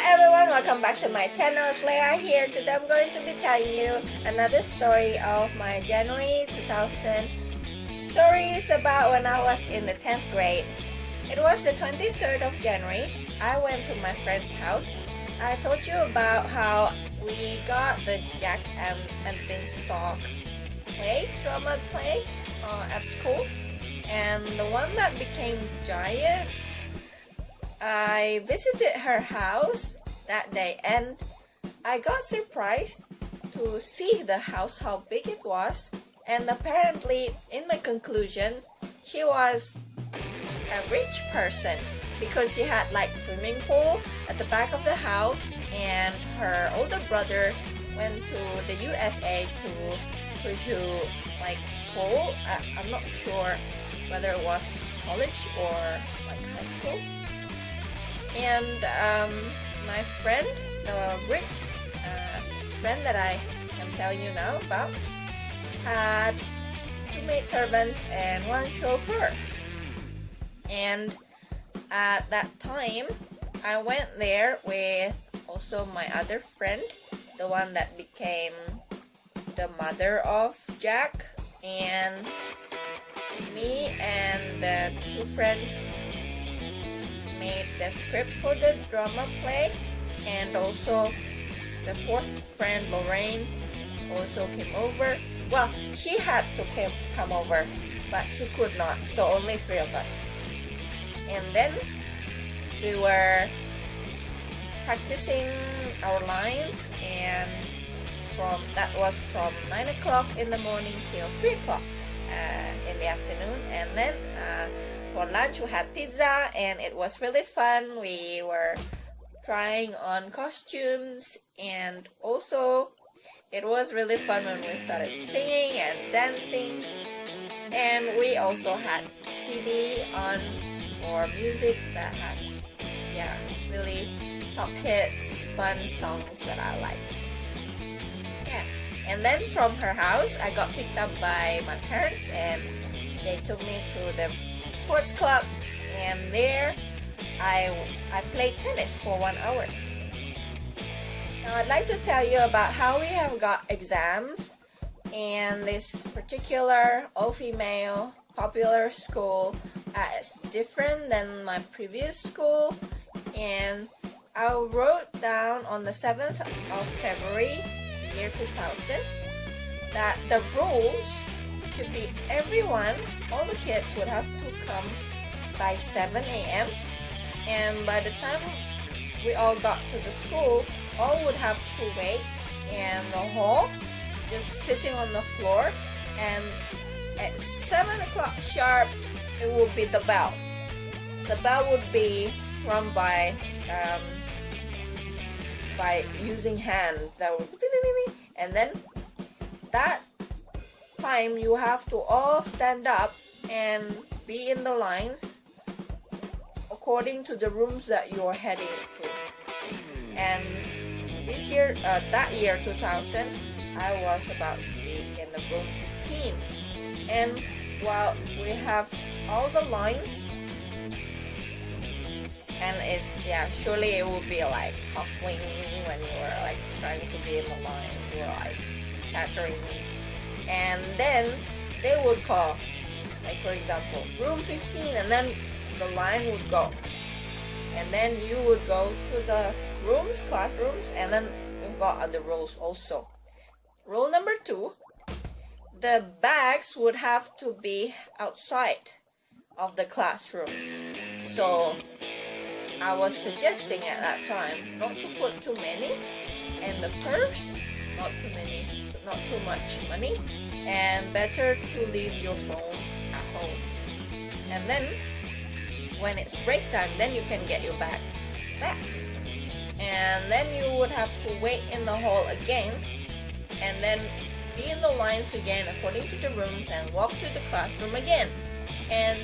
everyone, welcome back to my channel. It's Lea here. Today I'm going to be telling you another story of my January 2000 stories about when I was in the 10th grade. It was the 23rd of January. I went to my friend's house. I told you about how we got the Jack and Beanstalk drama play at school, and the one that became giant. I visited her house that day and I got surprised to see the house, how big it was, and apparently in my conclusion she was a rich person because she had like swimming pool at the back of the house, and her older brother went to the USA to pursue like school. I'm not sure whether it was college or like high school. And my friend, the rich friend that I am telling you now about, had 2 maidservants and 1 chauffeur. And at that time, I went there with also my other friend, the one that became the mother of Jack, and me and the 2 friends made the script for the drama play, and also the 4th friend, Lorraine, also came over. Well, she had to come over, but she could not, so only 3 of us. And then we were practicing our lines, and that was from 9 o'clock in the morning till 3 o'clock in the afternoon. And then for lunch we had pizza, and it was really fun. We were trying on costumes, and also it was really fun when we started singing and dancing. And we also had CD on for music that has really top hits, fun songs that I liked. And then from her house I got picked up by my parents, and they took me to the sports club, and there I played tennis for 1 hour. Now I'd like to tell you about how we have got exams in this particular all-female popular school. It's different than my previous school, and I wrote down on the 7th of February year 2000 that the rules should be everyone, all the kids would have to come by 7 a.m. and by the time we all got to the school, all would have to wait in the hall, just sitting on the floor, and at 7 o'clock sharp it would be the bell. The bell would be rung by using hands that would, and then that time you have to all stand up and be in the lines according to the rooms that you're heading to. And this year, that year 2000, I was about to be in the room 15, and while we have all the lines, and it's surely it would be like hustling when you were like trying to be in the lines, you were like chattering, and then they would call, like for example, room 15, and then the line would go, and then you would go to the classrooms, and then we've got other rules also. Rule number 2, the bags would have to be outside of the classroom. So I was suggesting at that time not to put too many, and the purse, not too much money, and better to leave your phone at home. And then when it's break time, then you can get your bag back, and then you would have to wait in the hall again, and then be in the lines again according to the rooms, and walk to the classroom again, and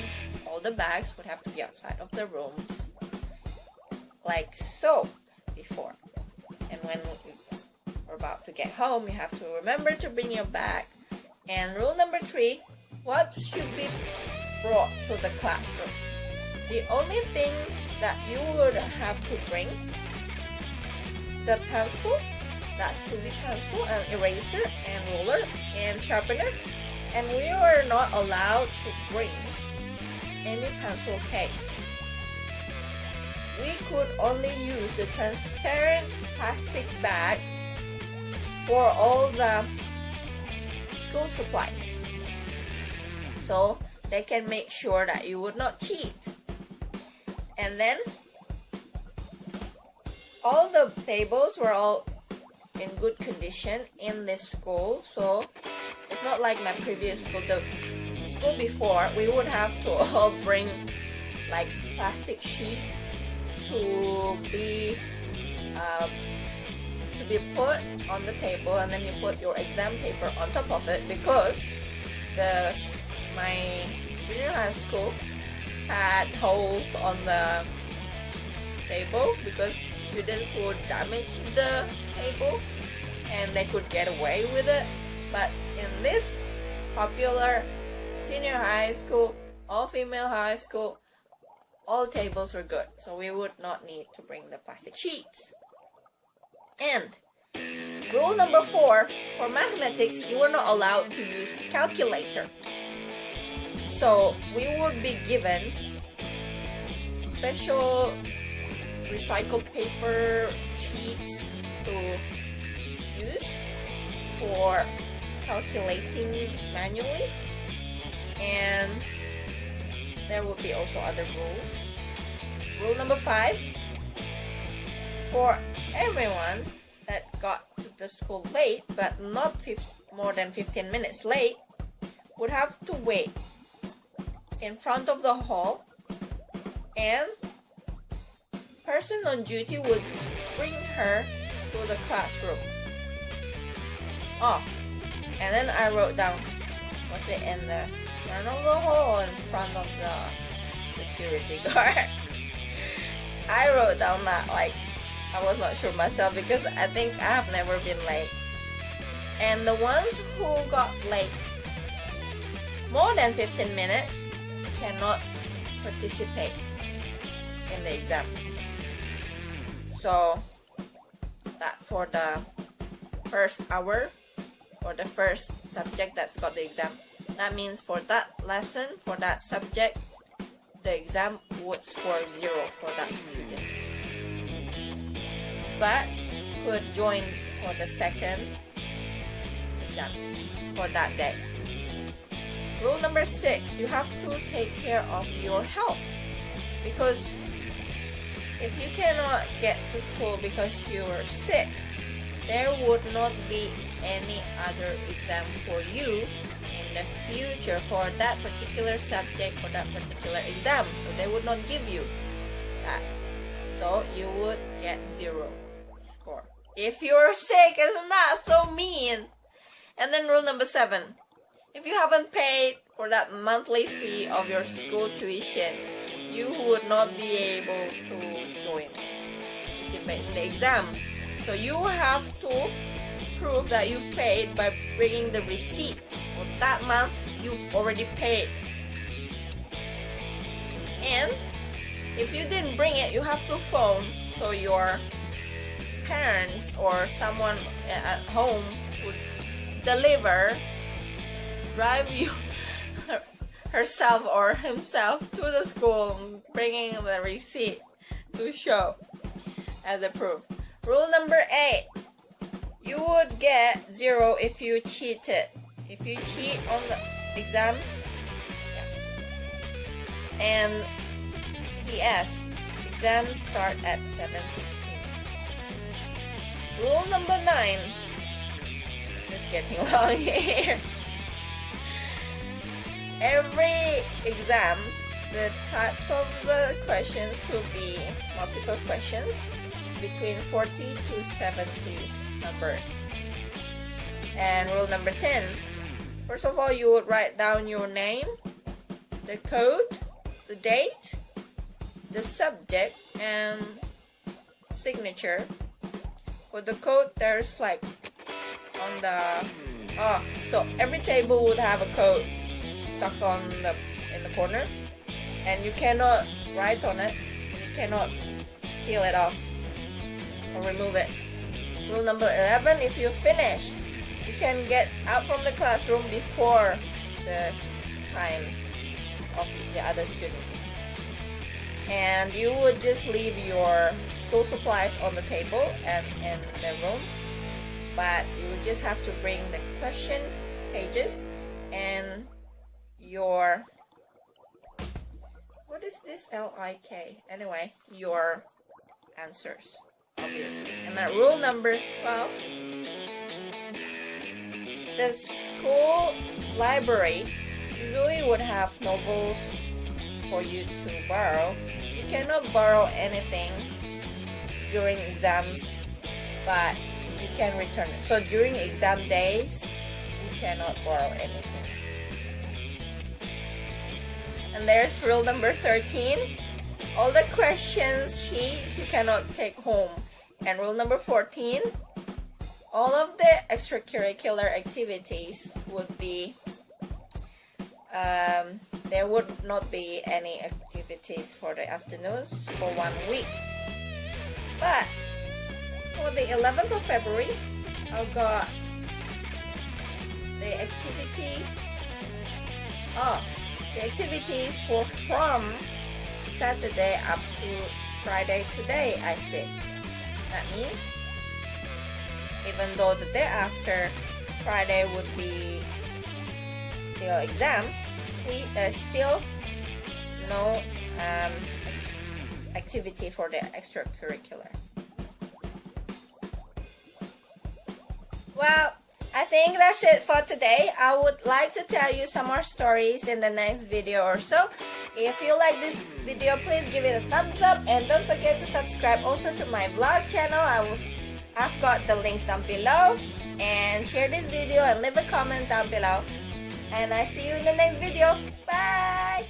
all the bags would have to be outside of the rooms like so before. And when we're about to get home, you have to remember to bring your bag. And rule number 3, what should be brought to the classroom? The only things that you would have to bring the pencil, that's to be pencil, and eraser, and ruler, and sharpener, and we were not allowed to bring any pencil case. We could only use the transparent plastic bag for all the school supplies, so they can make sure that you would not cheat. And then all the tables were all in good condition in this school, so it's not like my previous school. The school before, we would have to all bring like plastic sheets to be put on the table, and then you put your exam paper on top of it, because my junior high school had holes on the table because students would damage the table and they could get away with it. But in this popular senior high school, all female high school, all tables were good, so we would not need to bring the plastic sheets. And rule number 4, for mathematics, you were not allowed to use calculator. So we would be given special recycled paper sheets to use for calculating manually, and there would be also other rules. Rule number 5, for everyone that got to the school late, but not more than 15 minutes late, would have to wait in front of the hall, and person on duty would bring her to the classroom. Oh, and then I wrote down, was it in the front of the hall or in front of the security guard? I wrote down that like I was not sure myself, because I think I have never been late. And the ones who got late more than 15 minutes cannot participate in the exam. So that for the first hour or the first subject that's got the exam, that means for that lesson, for that subject, the exam would score 0 for that student, but could join for the second exam for that day. Rule number 6, you have to take care of your health, because if you cannot get to school because you are sick, there would not be any other exam for you in the future for that particular subject, for that particular exam. So they would not give you that. So you would get 0 score if you're sick. Isn't that so mean? And then rule number 7, if you haven't paid for that monthly fee of your school tuition, you would not be able to participate in the exam. So you have to prove that you've paid by bringing the receipt for that month you've already paid. And if you didn't bring it, you have to phone, so your parents or someone at home would drive you herself or himself to the school, bringing the receipt to show as a proof. Rule number 8, you would get 0 if you cheated. If you cheat on the exam, and PS, exams start at 7:15. Rule number 9, it's getting long here. Every exam, the types of the questions will be multiple questions between 40 to 70 numbers. And rule number 10, first of all, you would write down your name, the code, the date, the subject, and signature. For the code, there's like on the so every table would have a code stuck in the corner, and you cannot write on it, you cannot peel it off or remove it. Rule number 11, if you finish, you can get out from the classroom before the time of the other students. And you would just leave your school supplies on the table and in the room, but you would just have to bring the question pages and your, what is this LIK? Anyway, your answers, obviously. And then rule number 12, the school library usually would have novels for you to borrow. You cannot borrow anything during exams, but you can return it. So during exam days, you cannot borrow anything. And there's rule number 13, all the questions sheets you cannot take home. And rule number 14, all of the extracurricular activities would be, there would not be any activities for the afternoons for 1 week. But for the 11th of February, I've got the activity, the activities from Saturday up to Friday today, I see. That means even though the day after Friday would be still exam, there's still no activity for the extracurricular. Well, I think that's it for today. I would like to tell you some more stories in the next video or so. If you like this video, please give it a thumbs up and don't forget to subscribe also to my vlog channel. I've got the link down below, and share this video and leave a comment down below. And I see you in the next video. Bye!